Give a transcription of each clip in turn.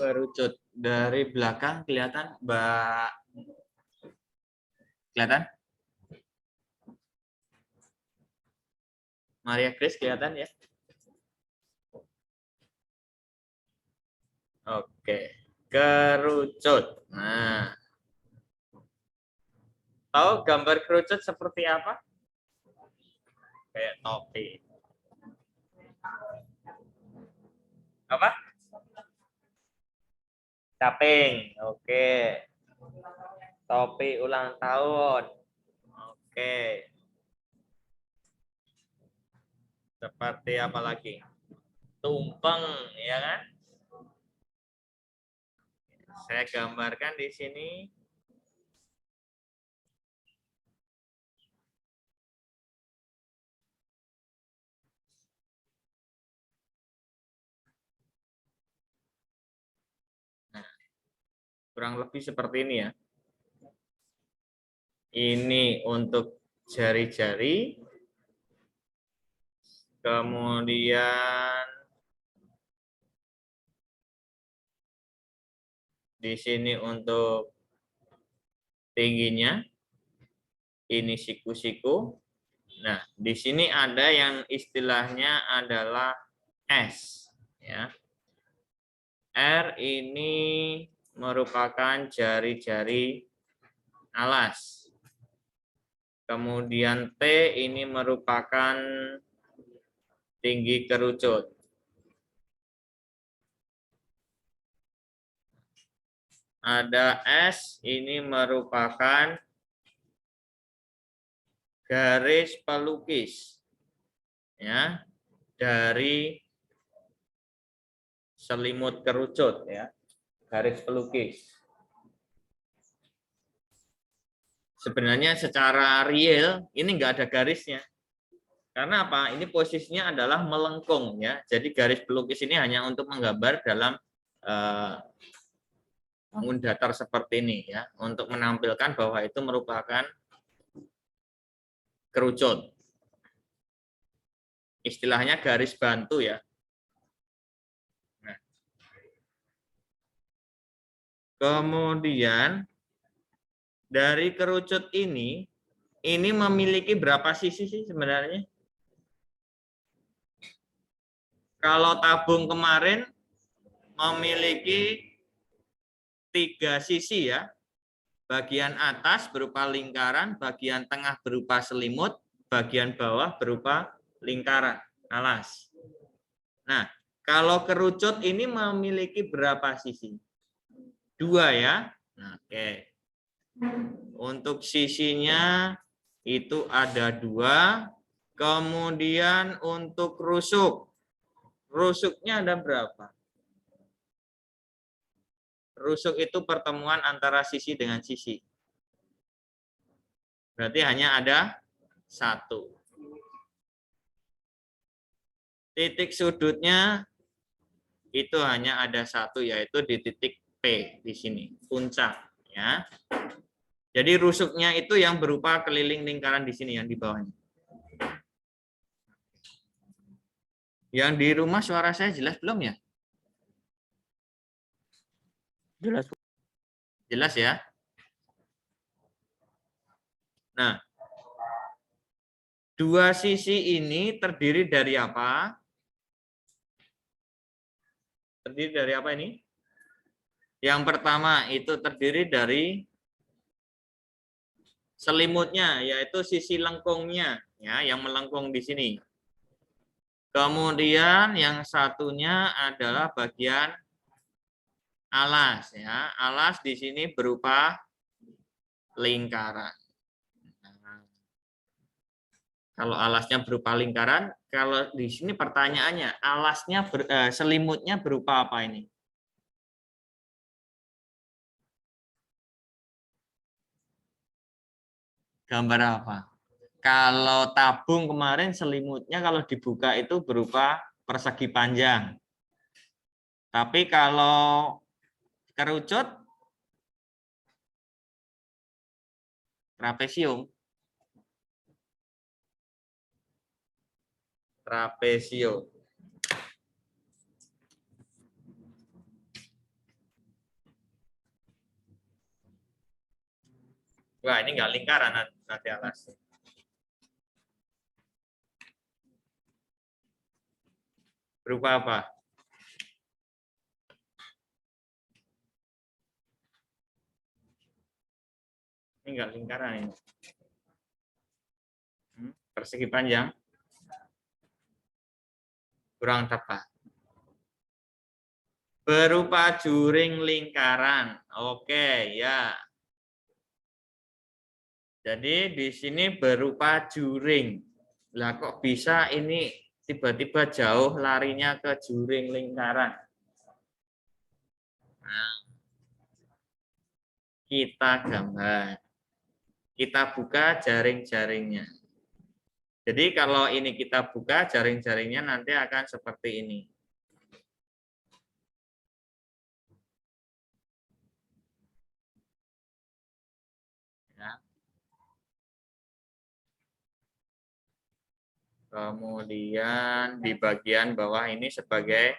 Kerucut dari belakang kelihatan, Mbak? Kelihatan? Maria Grace kelihatan ya? Oke, kerucut. Nah, tahu gambar kerucut seperti apa? Kayak topi. Apa? Caping. Oke. Topi ulang tahun. Oke. Seperti apa lagi? Tumpeng, ya kan? Saya gambarkan di sini. Nah, kurang lebih seperti ini ya. Ini untuk jari-jari. Kemudian di sini untuk tingginya. Ini siku-siku. Nah, di sini ada yang istilahnya adalah S, ya. R ini merupakan jari-jari alas. Kemudian T ini merupakan tinggi kerucut. Ada S ini merupakan garis pelukis, ya, dari selimut kerucut, ya, garis pelukis. Sebenarnya secara real ini enggak ada garisnya. Karena apa? Ini posisinya adalah melengkung, ya. Jadi garis pelukis ini hanya untuk menggambar dalam bangun datar seperti ini, ya, untuk menampilkan bahwa itu merupakan kerucut. Istilahnya garis bantu, ya. Nah. Kemudian dari kerucut ini memiliki berapa sisi sih sebenarnya? Kalau tabung kemarin memiliki 3 sisi, ya. Bagian atas berupa lingkaran, bagian tengah berupa selimut, bagian bawah berupa lingkaran alas. Nah, kalau kerucut ini memiliki berapa sisi? 2, ya. Nah, oke. Untuk sisinya itu ada 2. Kemudian untuk rusuk. Rusuknya ada berapa? Rusuk itu pertemuan antara sisi dengan sisi. Berarti hanya ada 1. Titik sudutnya itu hanya ada 1, yaitu di titik P di sini, puncak, ya. Jadi rusuknya itu yang berupa keliling lingkaran di sini, yang di bawahnya. Yang di rumah suara saya jelas belum ya? Jelas. Jelas ya? Nah, 2 sisi ini terdiri dari apa? Terdiri dari apa ini? Yang pertama itu terdiri dari selimutnya, yaitu sisi lengkungnya, ya, yang melengkung di sini. Kemudian yang satunya adalah bagian alas, ya. Alas di sini berupa lingkaran. Nah, kalau alasnya berupa lingkaran, kalau di sini pertanyaannya, alasnya selimutnya berupa apa ini? Gambar apa? Kalau tabung kemarin selimutnya kalau dibuka itu berupa persegi panjang. Tapi kalau kerucut trapesium. Trapesium. Wah, ini enggak lingkaran nanti alasnya. Berupa apa? Ini enggak lingkaran ini. Persegi panjang. Kurang tepat. Berupa juring lingkaran. Oke, ya. Jadi di sini berupa juring. Lah kok bisa ini tiba-tiba jauh larinya ke juring lingkaran? Nah, kita gambar. Kita buka jaring-jaringnya. Jadi kalau ini kita buka jaring-jaringnya nanti akan seperti ini. Ya. Kemudian di bagian bawah ini sebagai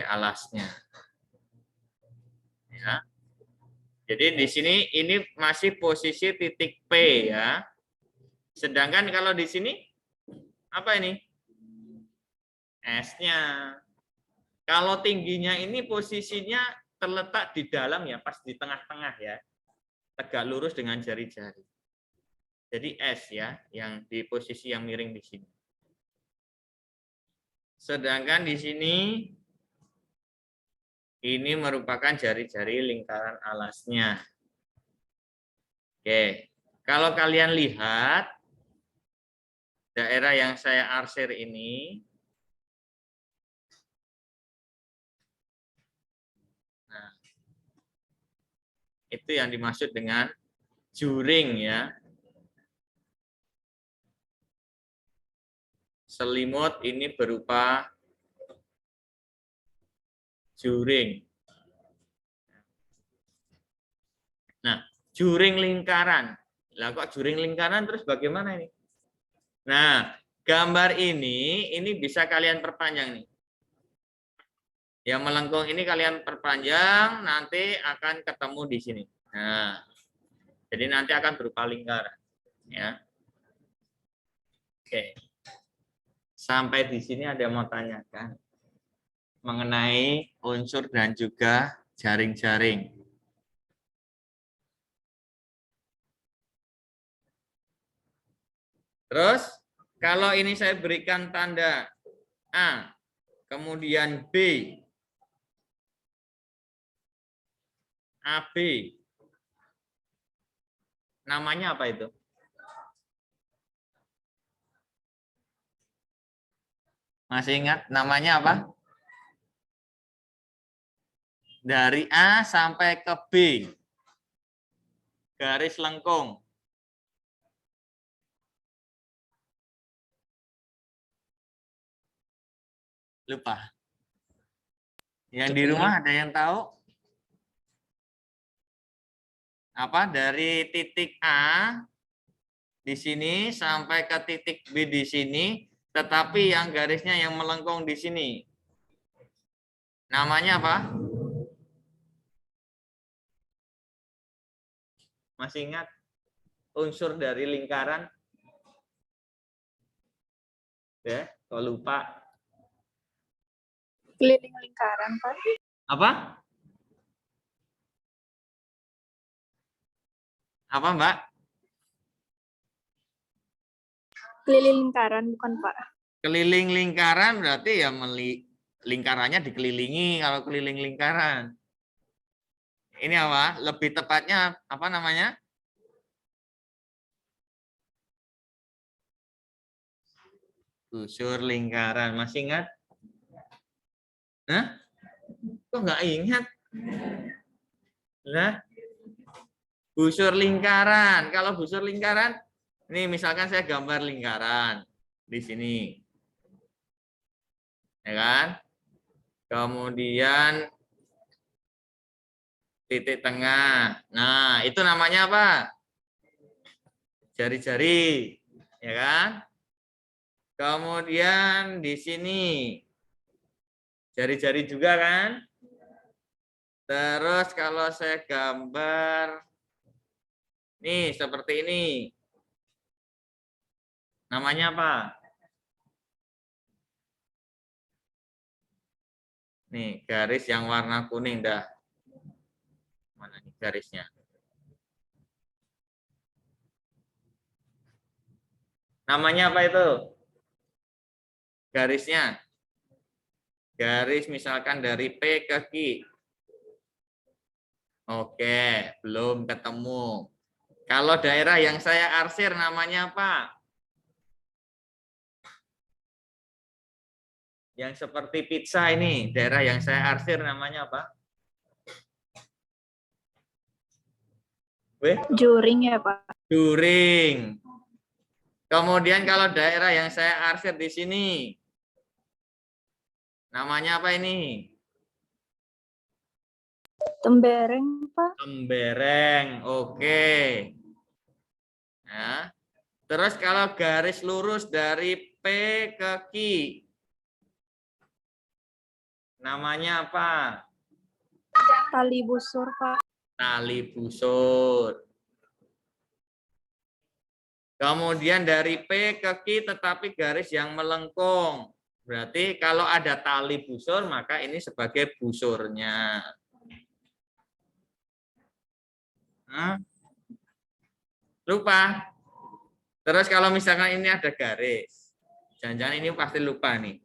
alasnya. Ya. Jadi di sini ini masih posisi titik P ya. Sedangkan kalau di sini apa ini? S-nya. Kalau tingginya ini posisinya terletak di dalam ya, pas di tengah-tengah ya. Tegak lurus dengan jari-jari. Jadi S ya, yang di posisi yang miring di sini. Sedangkan di sini ini merupakan jari-jari lingkaran alasnya. Oke, kalau kalian lihat daerah yang saya arsir ini, nah, itu yang dimaksud dengan juring ya. Selimut ini berupa juring. Nah, juring lingkaran. Lah kok juring lingkaran terus bagaimana ini? Nah, gambar ini bisa kalian perpanjang nih. Yang melengkung ini kalian perpanjang, nanti akan ketemu di sini. Nah, jadi nanti akan berupa lingkaran. Ya. Oke. Sampai di sini ada yang mau tanyakan mengenai unsur dan juga jaring-jaring. Terus, kalau ini saya berikan tanda A, kemudian B, AB, namanya apa itu? Masih ingat namanya apa? Dari A sampai ke B, garis lengkung. Lupa. Yang di rumah ada yang tahu? Apa? Dari titik A di sini sampai ke titik B di sini, tetapi yang garisnya yang melengkung di sini. Namanya apa? Masih ingat unsur dari lingkaran? Ya, kalau lupa. Keliling lingkaran, Pak. Apa? Apa, Mbak? Keliling lingkaran, bukan, Pak? Keliling lingkaran berarti ya lingkarannya dikelilingi kalau keliling lingkaran. Ini apa? Lebih tepatnya apa namanya? Busur lingkaran. Masih ingat? Hah? Kok nggak ingat? Lah, busur lingkaran. Kalau busur lingkaran, ini misalkan saya gambar lingkaran di sini. Ya kan? Kemudian titik tengah. Nah, itu namanya apa? Jari-jari. Ya kan? Kemudian di sini jari-jari juga kan? Terus kalau saya gambar, nih seperti ini. Namanya apa? Nih, garis yang warna kuning dah. Mana nih garisnya? Namanya apa itu? Garisnya. Garis misalkan dari P ke Q. Oke, belum ketemu. Kalau daerah yang saya arsir namanya apa? Yang seperti pizza ini, daerah yang saya arsir namanya apa? Weh, Juring ya, Pak. juring. Kemudian kalau daerah yang saya arsir di sini, namanya apa ini? Tembereng, Pak. Tembereng. Oke. Nah, terus kalau garis lurus dari P ke Q, namanya apa? Tali busur, Pak. Tali busur. Kemudian dari P ke Q tetapi garis yang melengkung. Berarti kalau ada tali busur maka ini sebagai busurnya. Hah? Lupa. Terus kalau misalkan ini ada garis. Jangan-jangan ini pasti lupa nih.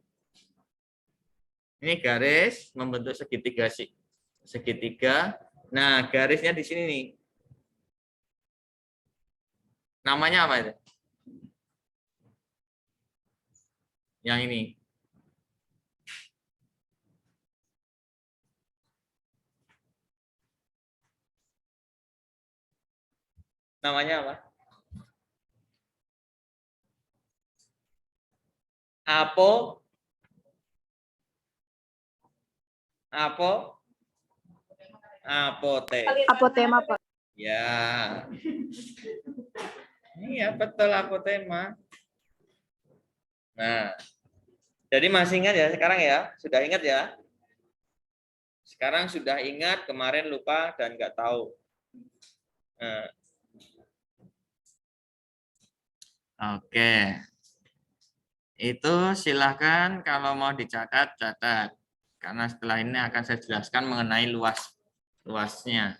Ini garis membentuk segitiga sih. Segitiga. Nah, garisnya di sini nih. Namanya apa itu? Yang ini. Namanya apa? Apo? Apo? Apote. Apotema, Pak. Ya. Iya, betul apotema. Nah, jadi masih ingat ya sekarang ya? Sudah ingat ya? Sekarang sudah ingat, kemarin lupa dan nggak tahu. Nah, oke. Itu silahkan kalau mau dicatat, catat. Karena setelah ini akan saya jelaskan mengenai luasnya.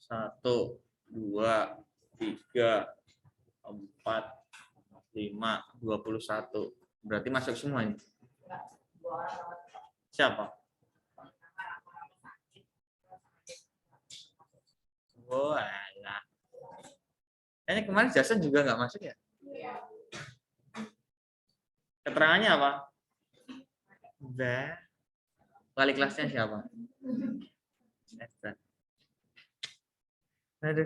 Satu, dua, tiga, empat, lima, 21. Berarti masuk semua ini. Siapa? Oh, alah. Ini kemarin Jason juga nggak masuk ya? Keterangannya apa? Wali kelasnya siapa? Aduh,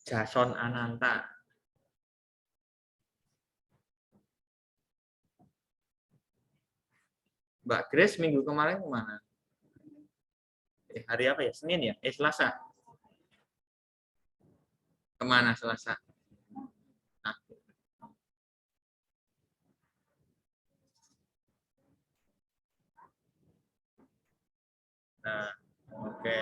Jason Ananta. Mbak Grace minggu kemarin kemana? Hari apa ya? Senin ya? Selasa. Kemana Selasa? Nah, nah oke.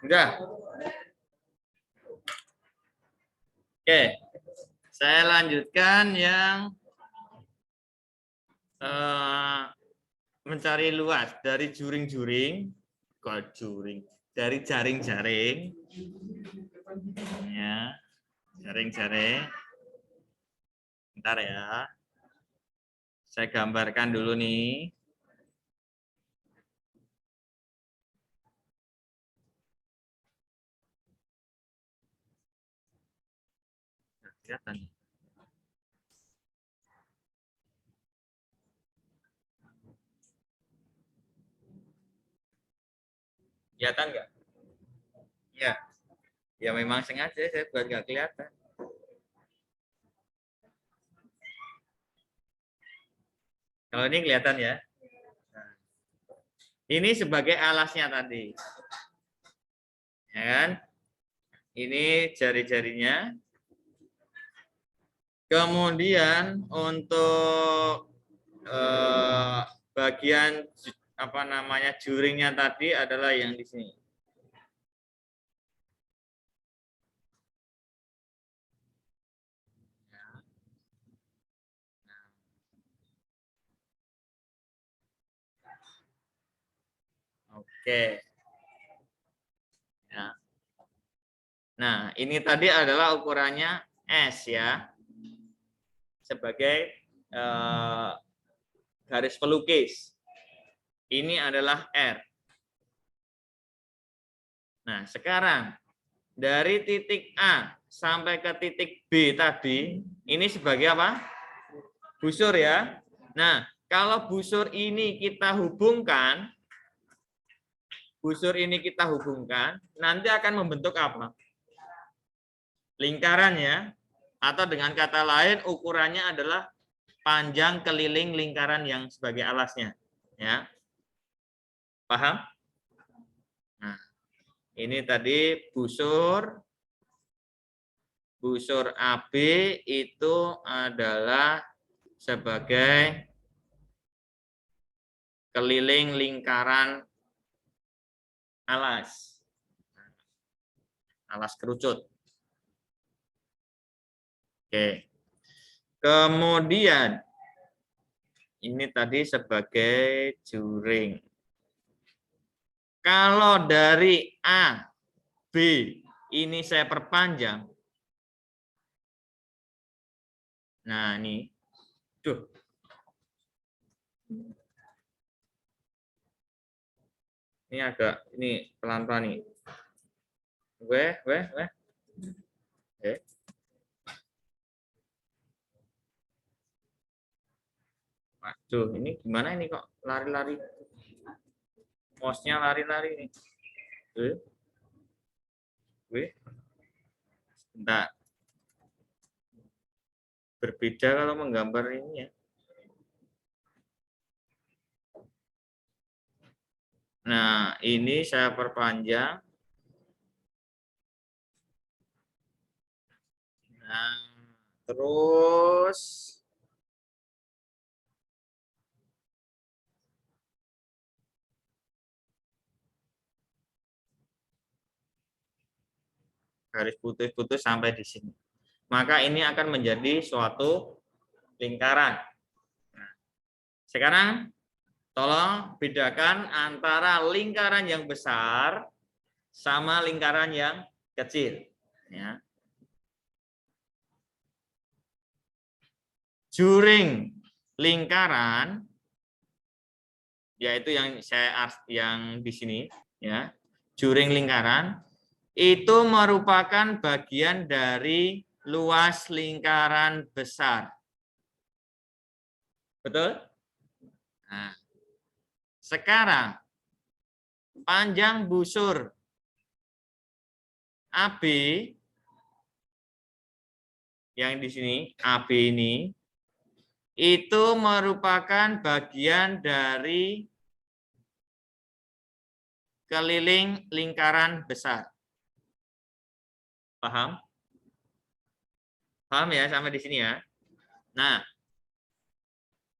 Udah. Oke. Saya lanjutkan yang mencari luas dari juring-juring, dari jaring-jaring, ya, jaring-jaring. Bentar ya, saya gambarkan dulu nih. Kelihatan. Kelihatan nggak? Ya, ya memang sengaja saya buat nggak kelihatan. Kalau ini kelihatan ya. Nah, ini sebagai alasnya tadi. Ya kan? Ini jari-jarinya. Kemudian untuk bagian apa namanya juringnya tadi adalah yang di sini. Oke. Ya. Nah, ini tadi adalah ukurannya S ya. Sebagai garis pelukis. Ini adalah R. Nah, sekarang dari titik A sampai ke titik B tadi, ini sebagai apa? Busur ya. Nah, kalau busur ini kita hubungkan, nanti akan membentuk apa? Lingkaran ya. Atau dengan kata lain, ukurannya adalah panjang keliling lingkaran yang sebagai alasnya. Ya. Paham? Nah, ini tadi busur AB itu adalah sebagai keliling lingkaran alas kerucut. Oke. Kemudian ini tadi sebagai juring. Kalau dari A, B ini saya perpanjang. Nah, ini. Duh. Ini agak ini pelan-pelan nih. Waduh, ini gimana ini kok lari-lari? Mouse-nya lari-lari nih. Sebentar. Berbeda kalau menggambar ini ya. Nah, ini saya perpanjang. Nah, terus garis putus-putus sampai di sini. Maka ini akan menjadi suatu lingkaran. Nah, sekarang tolong bedakan antara lingkaran yang besar sama lingkaran yang kecil. Ya. Juring lingkaran, yaitu yang di sini, ya. Juring lingkaran itu merupakan bagian dari luas lingkaran besar. Betul? Nah, sekarang panjang busur AB yang di sini, AB ini itu merupakan bagian dari keliling lingkaran besar. Paham? Paham ya sampai di sini ya? Nah,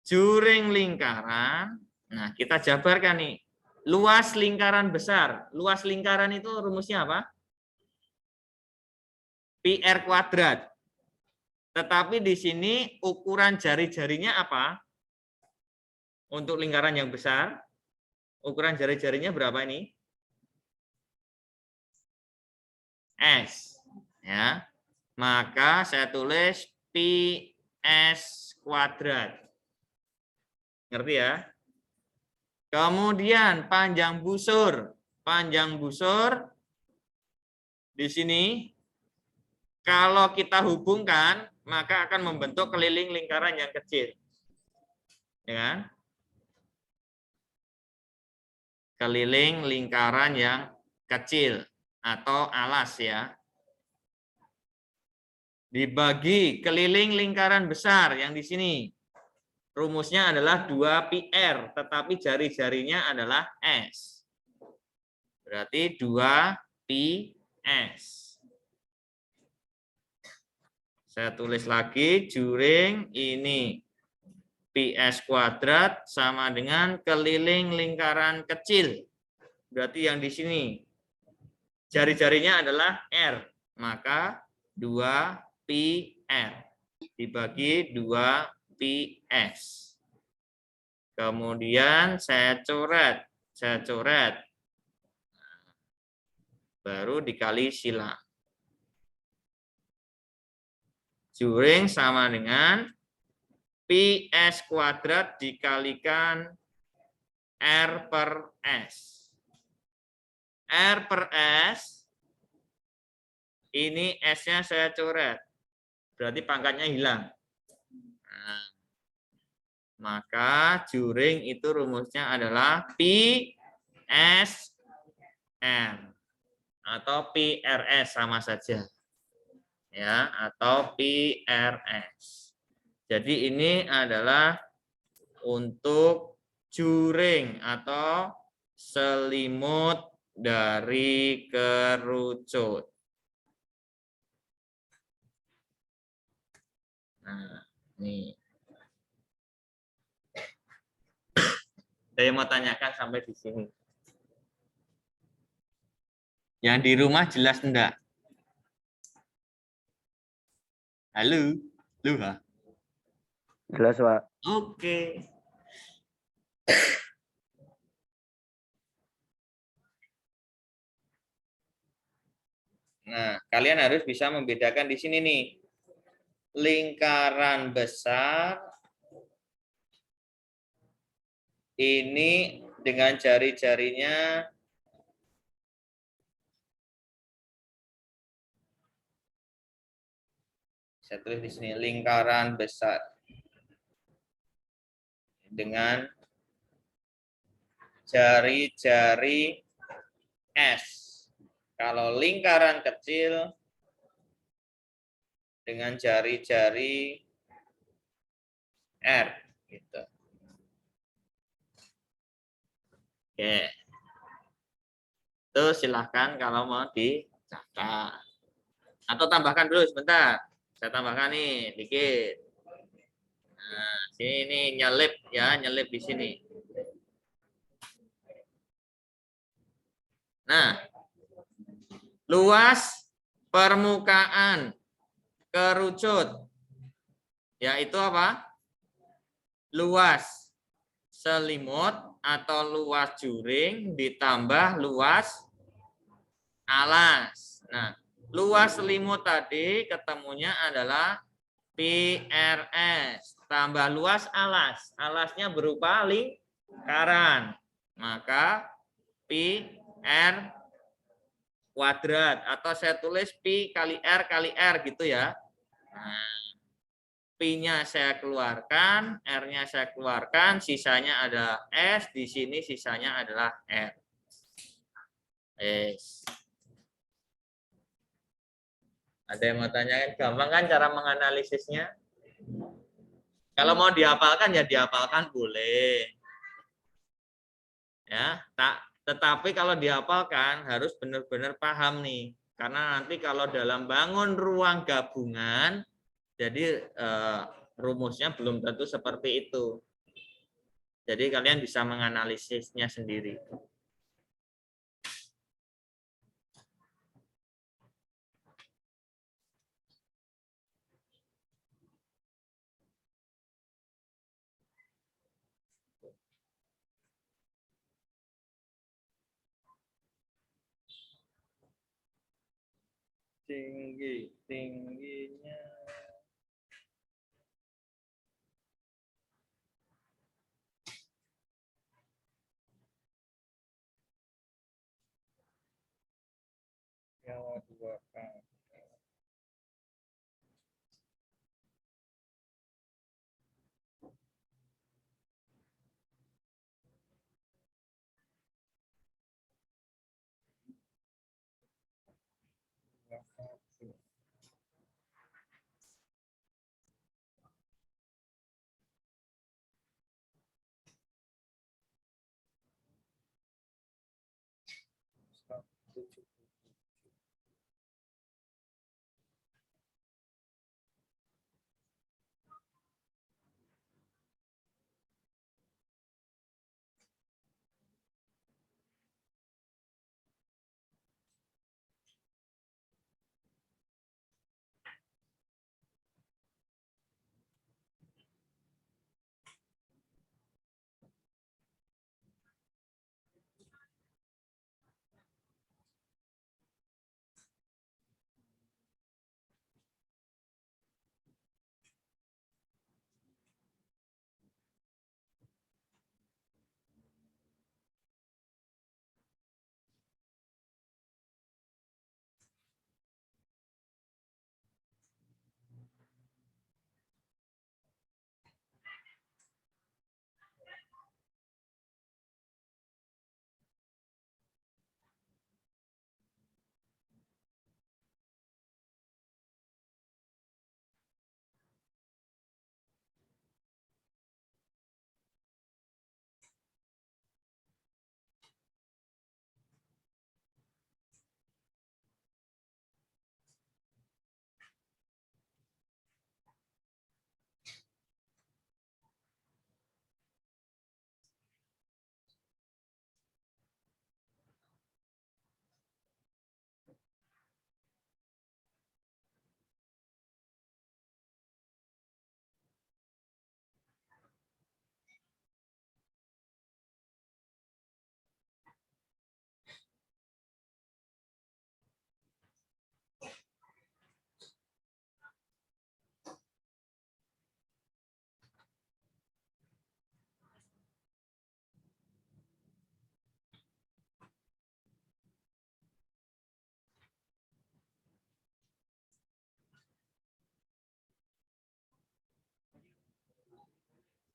juring lingkaran, nah kita jabarkan nih. luas lingkaran besar. Luas lingkaran itu rumusnya apa? Pi R kuadrat. Tetapi di sini ukuran jari-jarinya apa? Untuk lingkaran yang besar, ukuran jari-jarinya berapa ini? S. Ya. Maka saya tulis pi S kuadrat. Ngerti ya? Kemudian panjang busur. Panjang busur di sini kalau kita hubungkan maka akan membentuk keliling lingkaran yang kecil. Ya kan? Keliling lingkaran yang kecil atau alas ya. Dibagi keliling lingkaran besar yang di sini. Rumusnya adalah 2πr, tetapi jari-jarinya adalah S. Berarti 2πs. Saya tulis lagi, juring ini ps kuadrat sama dengan keliling lingkaran kecil. Berarti yang di sini jari-jarinya adalah R. Maka 2πr dibagi 2πs. Kemudian saya coret. Baru dikali silang. Juring sama dengan ps kuadrat dikalikan R per S. R per S, ini S-nya saya coret. Berarti pangkatnya hilang. Nah, maka juring itu rumusnya adalah pi S R atau PRS sama saja. Ya, atau PRS. Jadi ini adalah untuk juring atau selimut dari kerucut. Nah, ini. Saya mau tanyakan sampai di sini. Yang di rumah jelas enggak? Halo? Luha? Jelas, Pak. Oke. Nah, kalian harus bisa membedakan di sini nih. Lingkaran besar ini dengan jari-jarinya saya tulis di sini lingkaran besar dengan jari-jari S. Kalau lingkaran kecil dengan jari-jari R gitu. Oke. Itu silahkan kalau mau dicatat. Atau tambahkan dulu sebentar. Saya tambahkan nih dikit. Nah, sini nyelip ya, nyelip di sini. Nah, luas permukaan kerucut yaitu apa? Luas selimut atau luas juring ditambah luas alas. Nah, luas selimut tadi ketemunya adalah PRS tambah luas alas. Alasnya berupa lingkaran. Maka PR kuadrat atau saya tulis pi kali R gitu ya. Nah, P-nya saya keluarkan, R-nya saya keluarkan, sisanya ada S, di sini sisanya adalah R. S. Ada yang mau tanyakan? Gampang kan cara menganalisisnya? Kalau mau dihafalkan ya dihafalkan boleh. Ya, tetapi kalau dihafalkan harus benar-benar paham nih. Karena nanti kalau dalam bangun ruang gabungan jadi rumusnya belum tentu seperti itu. Jadi kalian bisa menganalisisnya sendiri. tingginya piala dua kali.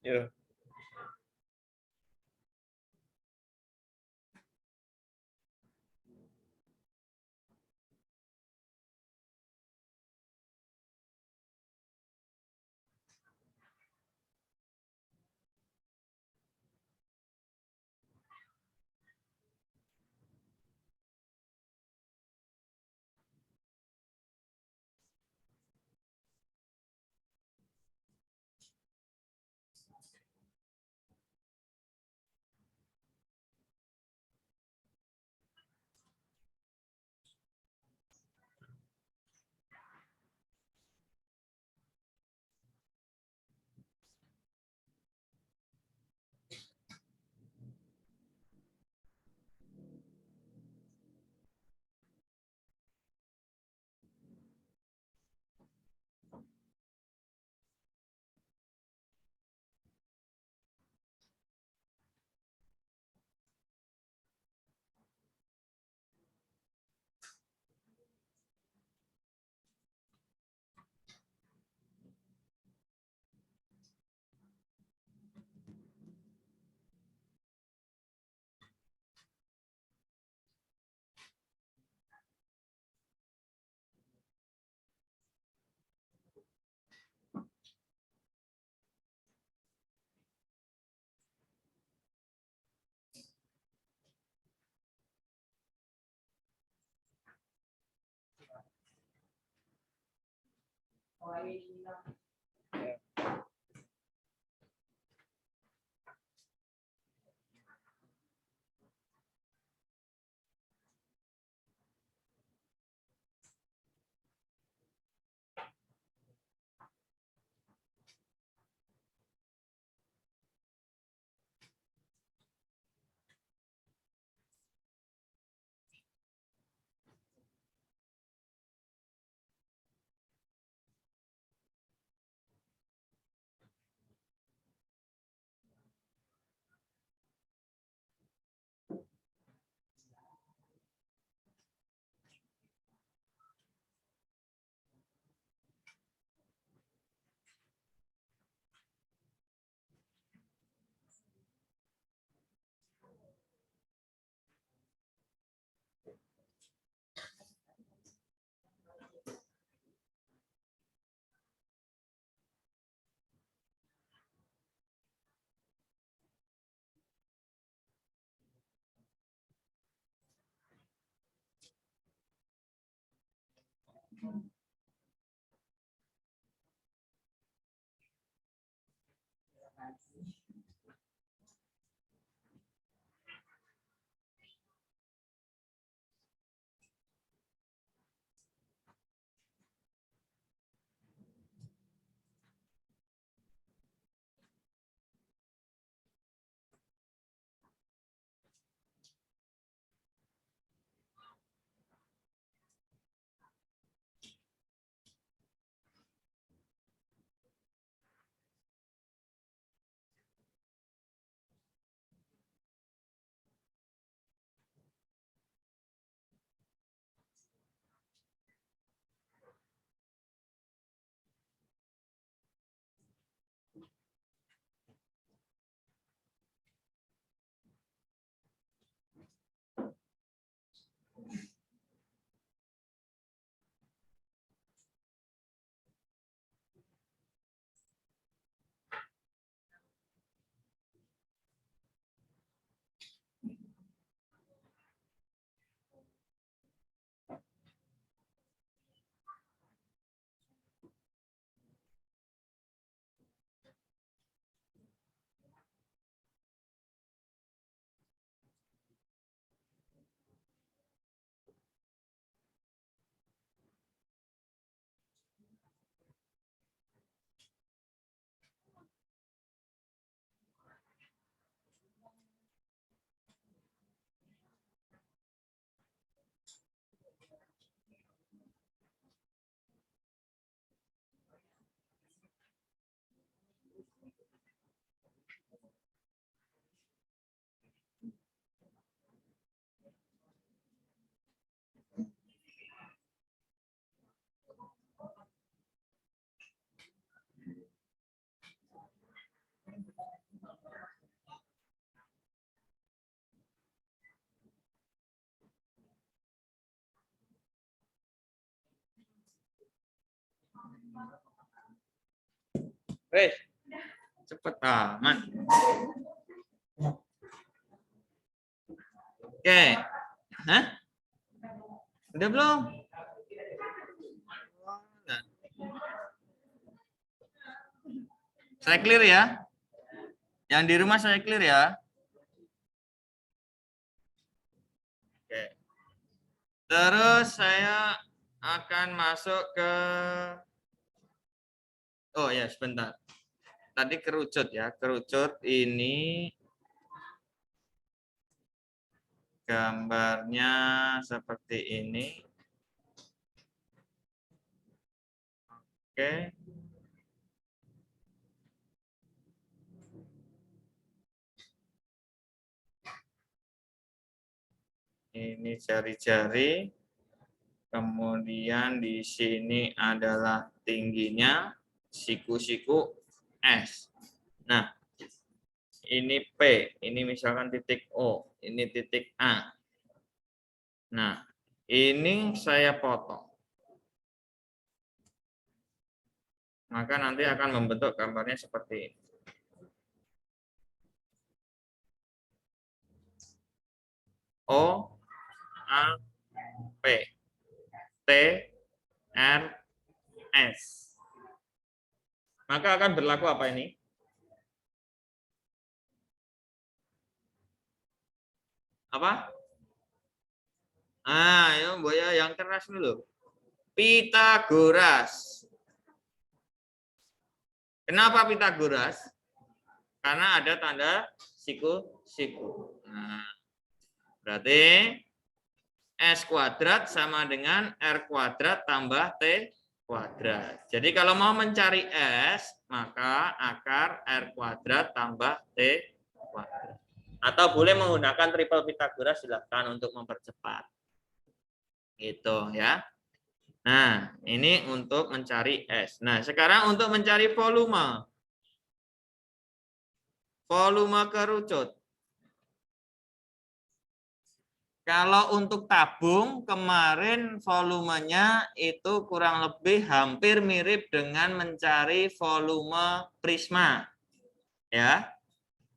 Ya. Wes, cepet amat. Oke. Hah? Udah belum? Saya clear ya. Yang di rumah saya clear ya. Oke. Terus saya akan masuk ke oh ya, sebentar. Tadi kerucut ya. Kerucut ini gambarnya seperti ini. Oke. Ini jari-jari. Kemudian di sini adalah tingginya, siku-siku S. Nah, ini P, ini misalkan titik O, ini titik A. Nah, ini saya potong. Maka nanti akan membentuk gambarnya seperti ini. O, A, P, T, R, S. Maka akan berlaku apa ini? Apa? Ah, ya, Boya yang keras dulu. Pitagoras. Kenapa Pitagoras? Karena ada tanda siku-siku. Nah, berarti S kuadrat sama dengan R kuadrat tambah T kuadrat. Jadi kalau mau mencari S, maka akar R kuadrat tambah T kuadrat. Atau boleh menggunakan triple Pitagoras, silakan untuk mempercepat. Gitu ya. Nah, ini untuk mencari S. Nah, sekarang untuk mencari volume. Volume kerucut. Kalau untuk tabung, kemarin volumenya itu kurang lebih hampir mirip dengan mencari volume prisma. Ya.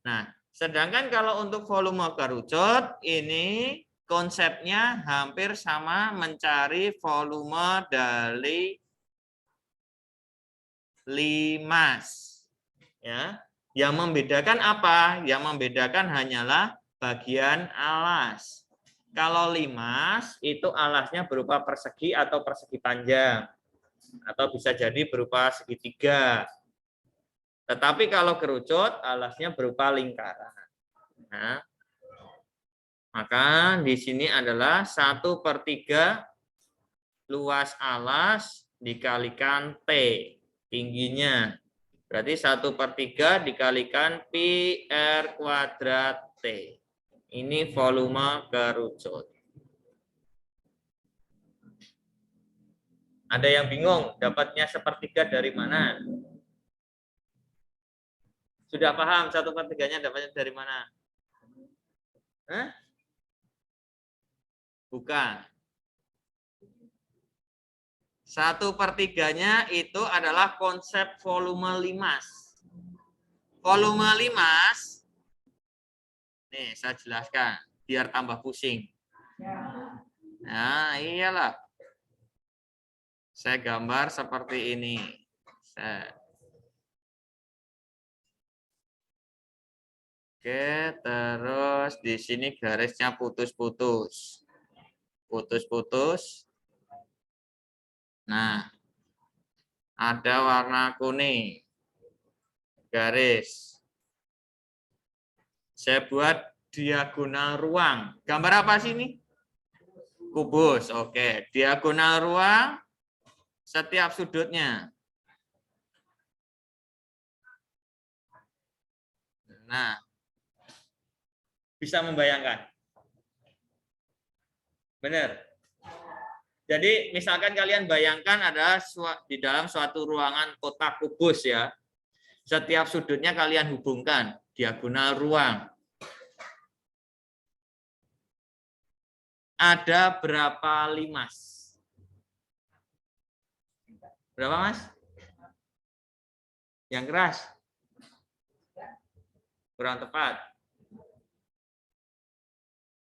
Nah, sedangkan kalau untuk volume kerucut, ini konsepnya hampir sama, mencari volume dari limas. Ya, yang membedakan apa? Yang membedakan hanyalah bagian alas. Kalau limas itu alasnya berupa persegi atau persegi panjang, atau bisa jadi berupa segitiga. Tetapi kalau kerucut alasnya berupa lingkaran. Nah, maka di sini adalah 1/3 luas alas dikalikan T tingginya. Berarti 1/3 dikalikan pi R kuadrat T. Ini volume kerucut. Ada yang bingung dapatnya 1/3 dari mana? Sudah paham 1/3-nya dapatnya dari mana? Hah? Bukan. 1/3-nya itu adalah konsep volume limas. Volume limas, nih saya jelaskan biar tambah pusing. Nah, iyalah. Saya gambar seperti ini. Oke, terus di sini garisnya putus-putus. Putus-putus. Nah, ada warna kuning. Garis. Saya buat diagonal ruang. Gambar apa sih ini? Kubus. Oke, diagonal ruang setiap sudutnya. Nah, bisa membayangkan. Benar. Jadi misalkan kalian bayangkan ada di dalam suatu ruangan kotak kubus ya. Setiap sudutnya kalian hubungkan diagonal ruang. Ada berapa limas? Berapa, Mas? Yang keras? Kurang tepat.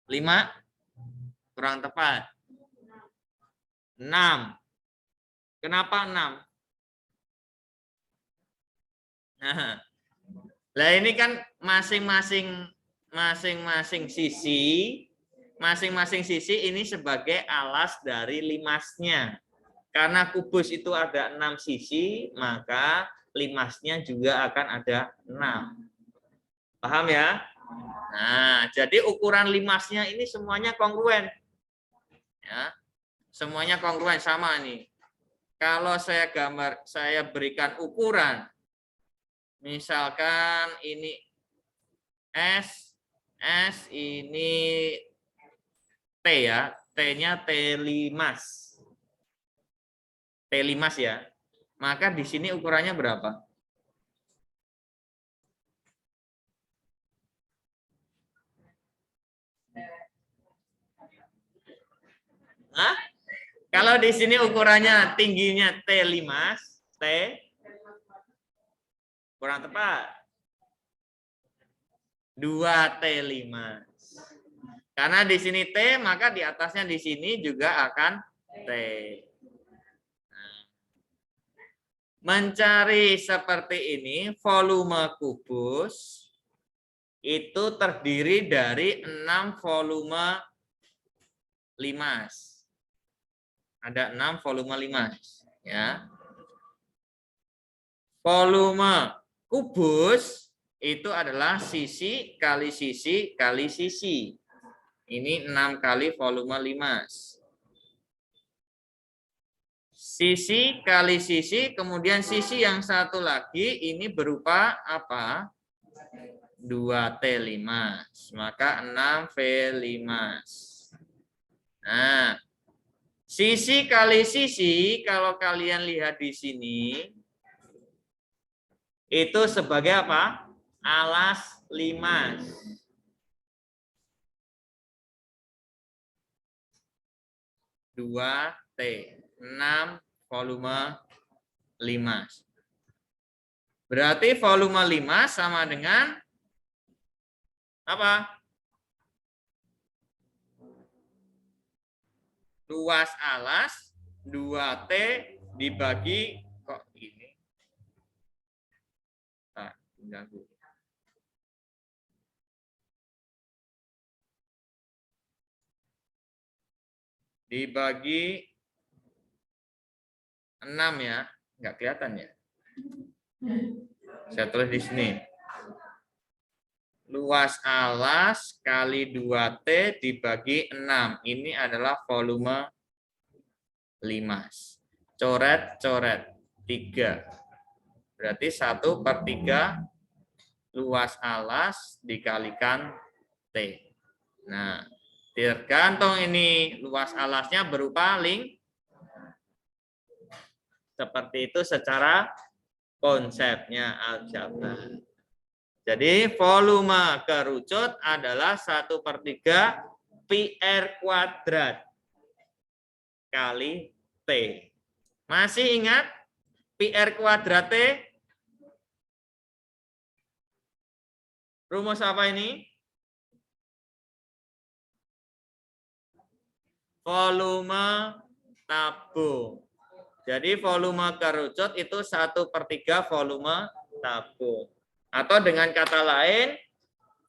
5? Kurang tepat. 6. Kenapa 6? Nah, ini kan masing-masing sisi ini sebagai alas dari limasnya. Karena kubus itu ada 6 sisi, maka limasnya juga akan ada 6. Paham ya? Nah, jadi ukuran limasnya ini semuanya kongruen. Ya. Semuanya kongruen sama nih. Kalau saya berikan ukuran, misalkan ini S ini T ya, T-nya T-limas. T-limas ya. Maka di sini ukurannya berapa? Hah? Kalau di sini ukurannya tingginya T5, T kurang tepat. 2T5. Karena di sini T, maka di atasnya di sini juga akan T. Nah, mencari seperti ini, volume kubus itu terdiri dari 6 volume limas. Ada 6 volume limas, ya. Volume kubus itu adalah sisi kali sisi kali sisi. Ini 6 kali volume limas. Sisi kali sisi, kemudian sisi yang satu lagi ini berupa apa? 2T5. Maka 6V5. Nah, sisi kali sisi, kalau kalian lihat di sini, itu sebagai apa? Alas limas. Dua T, 6 volume limas. Berarti volume limas sama dengan apa? luas alas 2T dibagi kok ini. Nah, mengganggu. Dibagi 6 ya. Nggak kelihatan ya. Saya tulis di sini. Luas alas kali 2T dibagi 6. Ini adalah volume 5. Coret-coret 3. Berarti 1/3 luas alas dikalikan T. Nah, tergantung ini luas alasnya berupa link. Seperti itu secara konsepnya aljabar. Jadi volume kerucut adalah 1/3 PR kuadrat kali T. Masih ingat PR kuadrat T? Rumus apa ini? Volume tabung. Jadi volume kerucut itu 1/3 volume tabung. Atau dengan kata lain,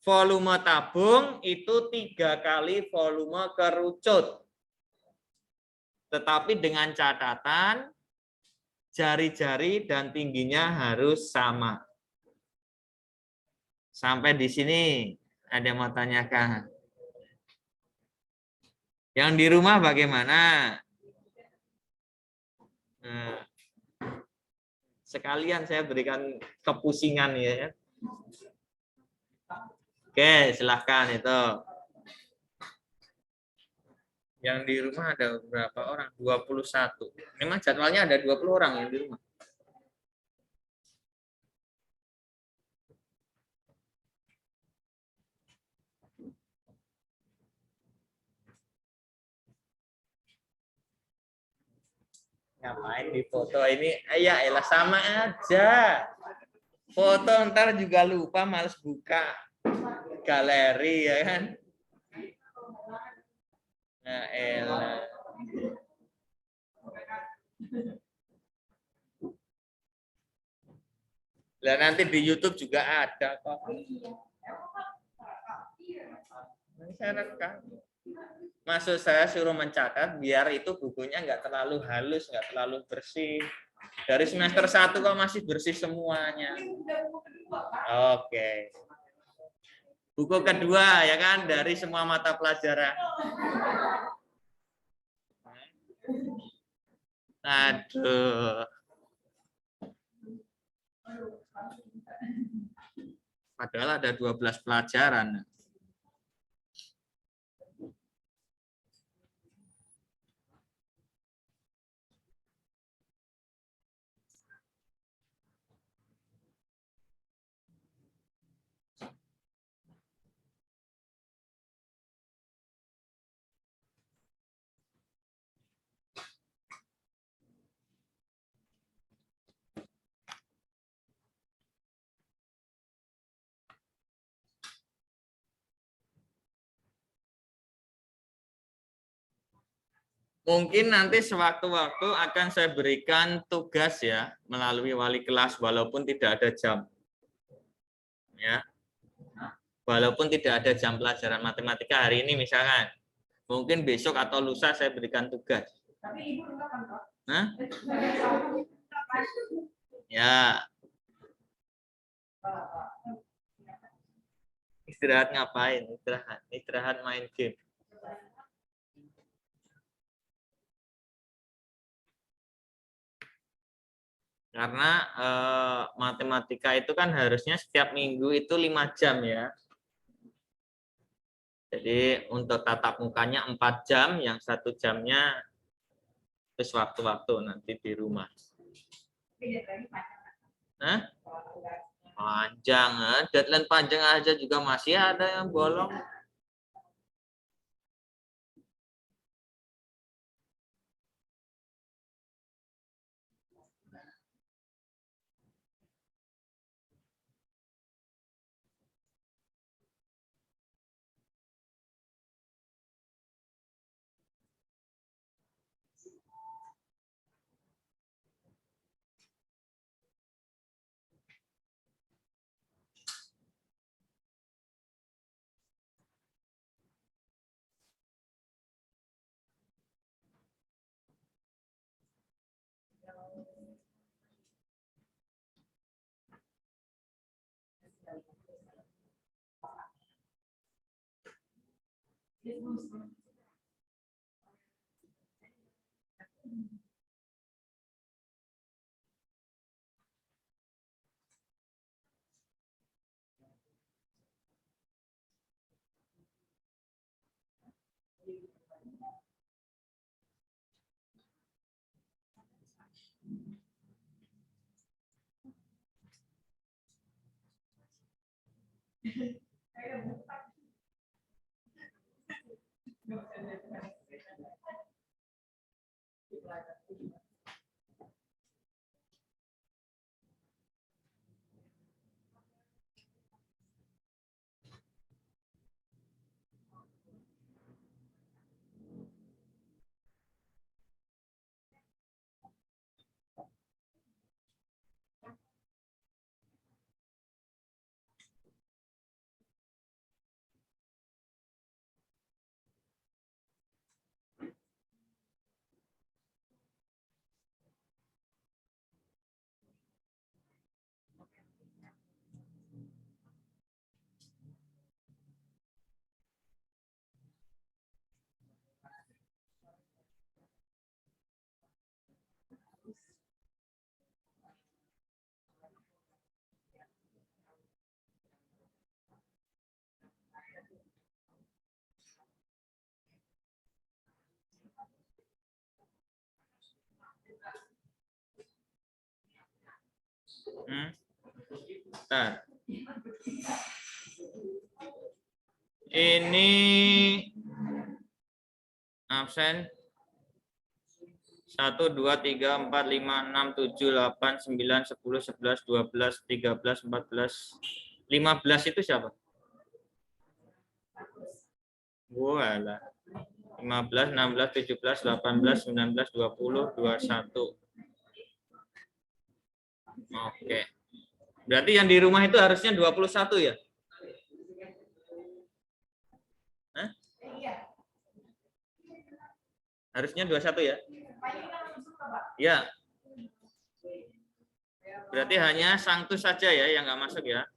volume tabung itu 3 kali volume kerucut. Tetapi dengan catatan, jari-jari dan tingginya harus sama. Sampai di sini ada yang mau tanyakan? Yang di rumah bagaimana? Nah, sekalian saya berikan kepusingan ya. Oke, silahkan itu. Yang di rumah ada berapa orang? 21. Memang jadwalnya ada 20 orang yang di rumah. Ngapain di foto ini? Ya elah sama aja. Foto ntar juga lupa, males buka galeri ya kan. Nah, elah. Lah nanti di YouTube juga ada kok. Saya rekam. Maksud saya suruh mencatat biar itu bukunya nggak terlalu halus, nggak terlalu bersih. Dari semester 1 kok masih bersih semuanya. Oke. Buku kedua ya kan dari semua mata pelajaran. Aduh. Padahal ada 12 pelajaran. Mungkin nanti sewaktu-waktu akan saya berikan tugas ya melalui wali kelas walaupun tidak ada jam. Ya. Walaupun tidak ada jam pelajaran matematika hari ini misalkan. Mungkin besok atau lusa saya berikan tugas. Tapi Ibu kapan, Pak? Hah? Ya. Istirahat ngapain? Istirahat main game. Karena matematika itu kan harusnya setiap minggu itu 5 jam ya. Jadi untuk tatap mukanya 4 jam, yang 1 jamnya terus waktu-waktu nanti di rumah. Hah? Panjang, deadline panjang aja juga masih ada yang bolong. Bentar. Ini absen 1, 2, 3, 4, 5, 6, 7, 8, 9, 10, 11, 12, 13, 14, 15 itu siapa? Walah. 15, 16, 17, 18, 19, 20, 21. Oke. Berarti yang di rumah itu harusnya 21 ya? Hah? Harusnya 21 ya? Ya. Berarti hanya Sanctus saja ya yang nggak masuk ya?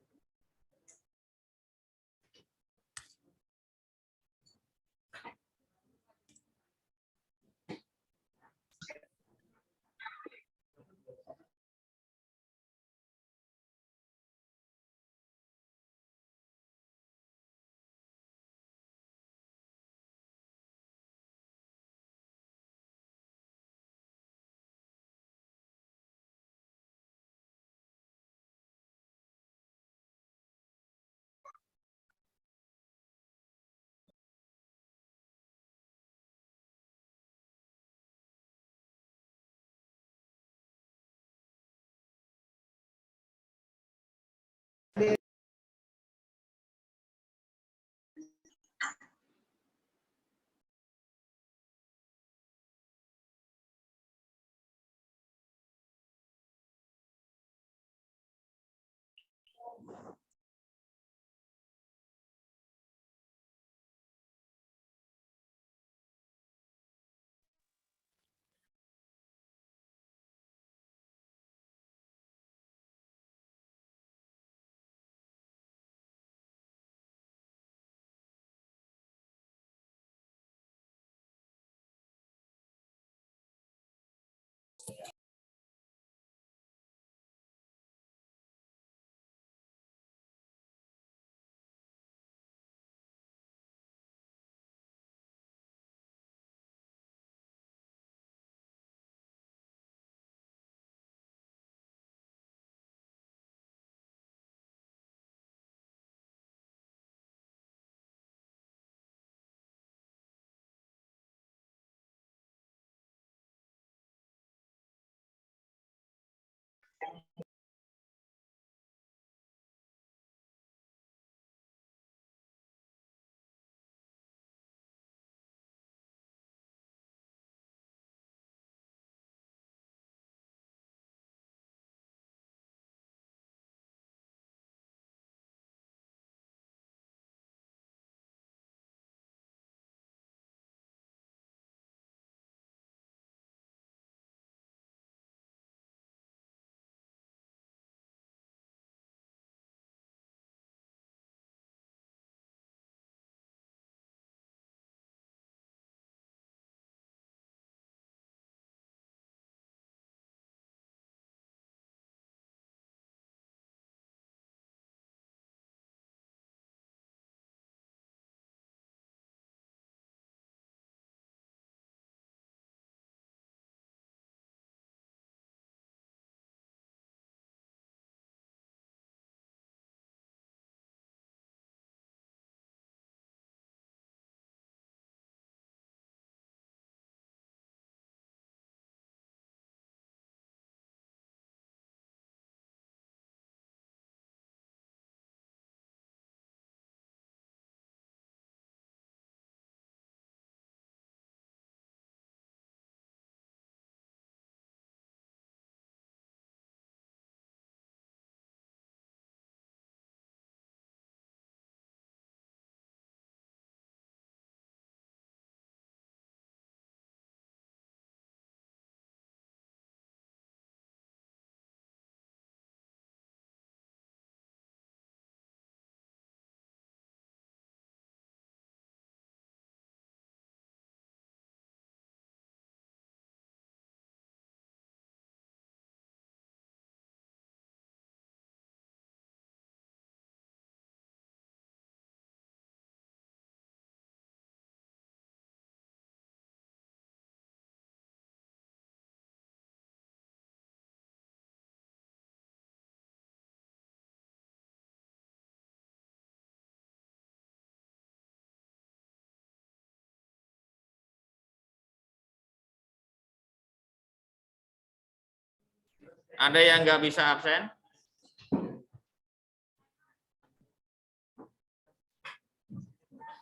Ada yang nggak bisa absen?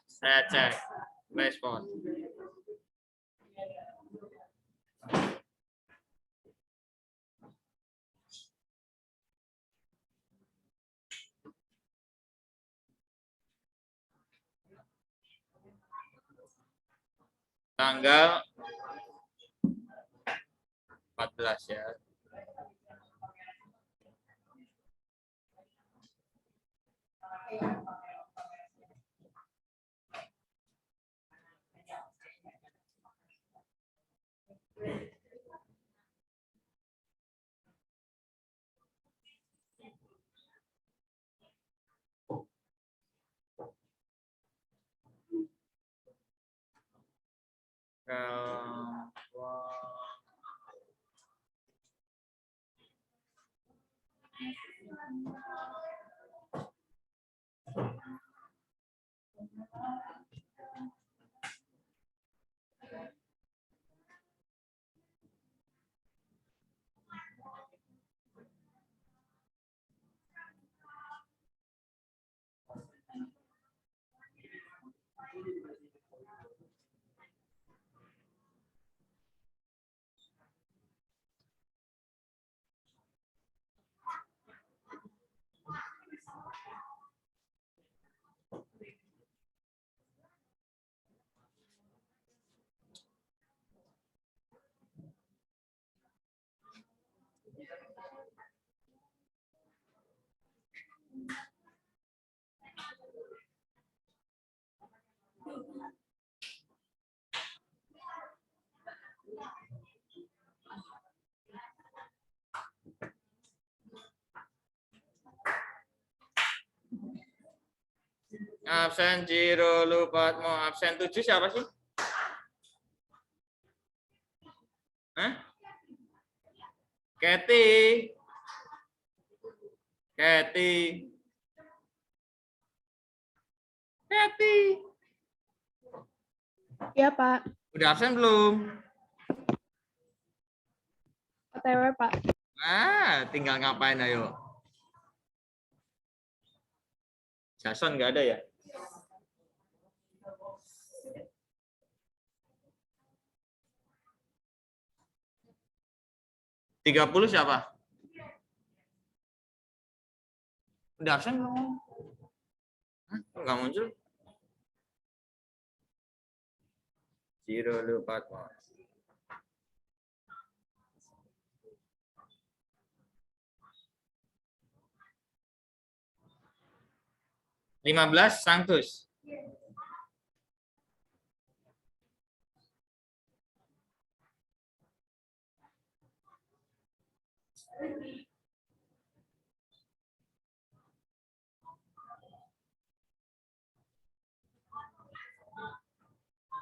Saya cek respon. Tanggal 14 ya. Absen Jiro Lupatmo. Absen 7 siapa sih? Hah? Kathy. Kathy. Kathy. Iya, Pak. Udah absen belum? OTW, Pak. Tinggal ngapain ayo? Jason nggak ada ya? Tiga 30 siapa? Udah absen belum? Hah? Kok nggak muncul? Jiro Lupatmo. Lima 15 Sanctus.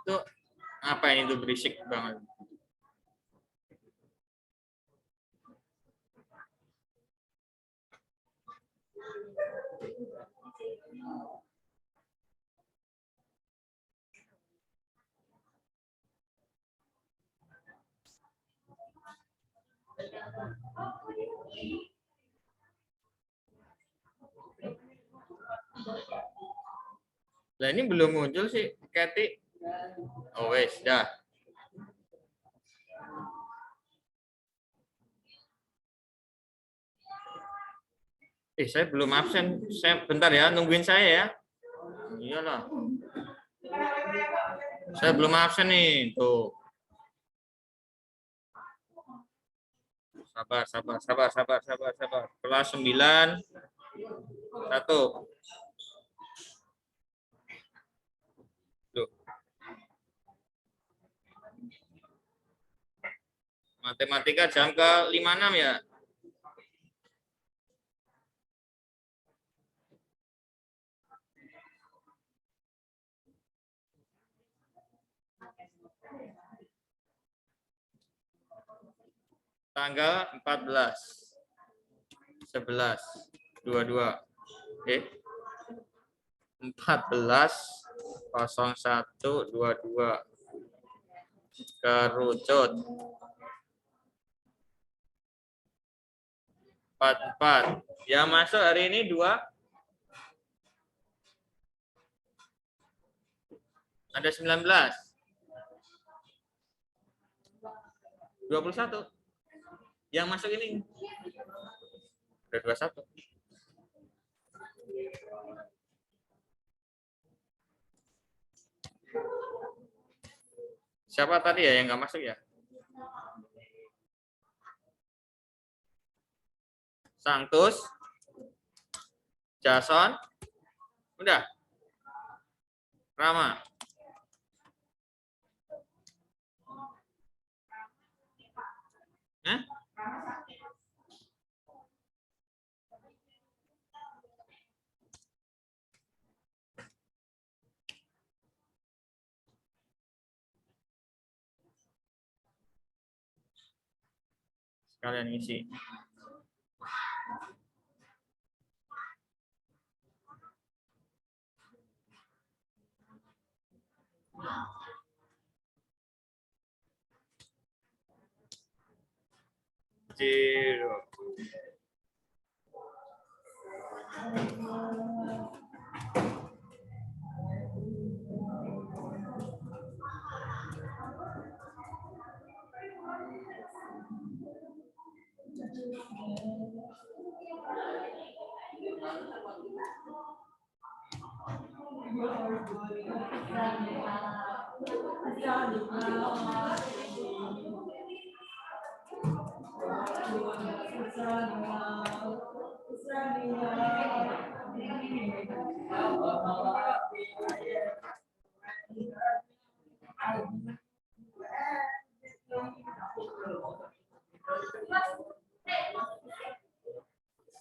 Itu apa ini tuh berisik banget. Lah ini belum muncul sih, Kathy. Oh wes, dah. Saya belum absen. Saya bentar ya, nungguin saya ya. Iyalah. Saya belum absen nih, tuh. Sabar. Kelas 9 1. Tuh. Matematika jam ke 56 ya. Tanggal 14 11 22. 14.01.22 kerucut. 44. Yang masuk hari ini 2. Ada 19. 21. Yang masuk ini. Ada 21. Siapa tadi ya yang nggak masuk ya? Sangtus, Jason, udah. Rama. Hah? Sekalian isi. Zero.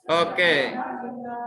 Oke.